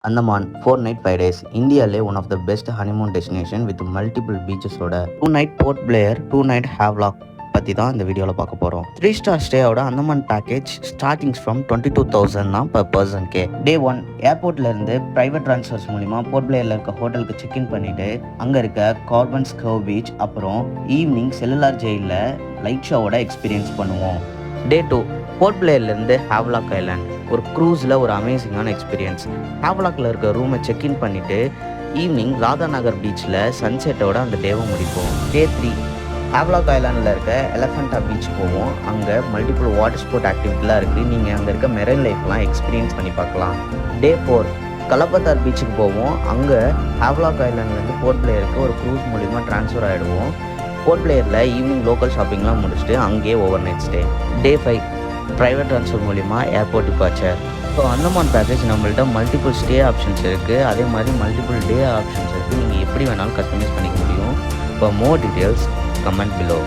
Andaman 4 night 5 days இந்தியாலே one of the best honeymoon destination with multiple பீச்சஸோட 2 night Port Blair 2 night Havelock பற்றி தான் இந்த வீடியோவில் பார்க்க போகிறோம். 3 star ஸ்டேயோட அந்தமான் பேக்கேஜ் ஸ்டார்டிங்ஸ் ஃப்ரம் 22,000 தான் per personக்கு. டே 1 ஏர்போர்ட்லேருந்து ப்ரைவேட் ட்ரான்ஸ்ஃபர்ஸ் மூலிமா போர்ட் பிளேயரில் இருக்க ஹோட்டலுக்கு செக்இன் பண்ணிவிட்டு அங்கே இருக்க கார்பன் ஸ்கர்வ் பீச் அப்புறம் ஈவினிங் செல்லுலார் ஜெயிலில் லைட் ஷோவோட எக்ஸ்பீரியன்ஸ் பண்ணுவோம். டே 2 போர்ட் பிளேயர்லேருந்து ஹேவ்லாக் ஐலாண்ட் ஒரு க்ரூஸில் ஒரு அமேசிங்கான எக்ஸ்பீரியன்ஸ். ஹேவ்லாக்கில் இருக்க ரூமை செக்இன் பண்ணிவிட்டு ஈவினிங் ராதாநகர் பீச்சில் சன்செட்டோட அந்த டேவை முடிப்போம். டே 3 ஹேவ்லாக் ஐலாண்டில் இருக்க எலஃபண்டா பீச் போவோம். அங்கே மல்டிபிள் வாட்டர் ஸ்போர்ட் ஆக்டிவிட்டிலாம் இருக்குது. நீங்கள் அங்கே இருக்க மெரைன் லைஃப்லாம் எக்ஸ்பீரியன்ஸ் பண்ணி பார்க்கலாம். டே 4 கலப்பத்தார் பீச்சுக்கு போவோம். அங்கே ஹேவ்லாக் ஐலாண்ட்லேருந்து போர்ட் பிளேயருக்கு ஒரு க்ரூஸ் மூலிமா ட்ரான்ஸ்ஃபர் ஆகிடுவோம். போர்ட் பிளேயரில் ஈவினிங் லோக்கல் ஷாப்பிங்லாம் முடிச்சுட்டு அங்கேயே ஓவர் நைட் ஸ்டே. டே 5 ப்ரைவேட் ட்ரான்ஸ்ஃபர் மூலிமா airport departure. So Andaman package நம்மள்ட்ட மல்டிபிள் ஸ்டே ஆப்ஷன்ஸ் இருக்குது. அதே மாதிரி மல்டிபிள் டே ஆப்ஷன்ஸ் இருக்குது. நீங்கள் எப்படி வேணாலும் கஸ்டமைஸ் பண்ணிக்க முடியும். For more details comment below.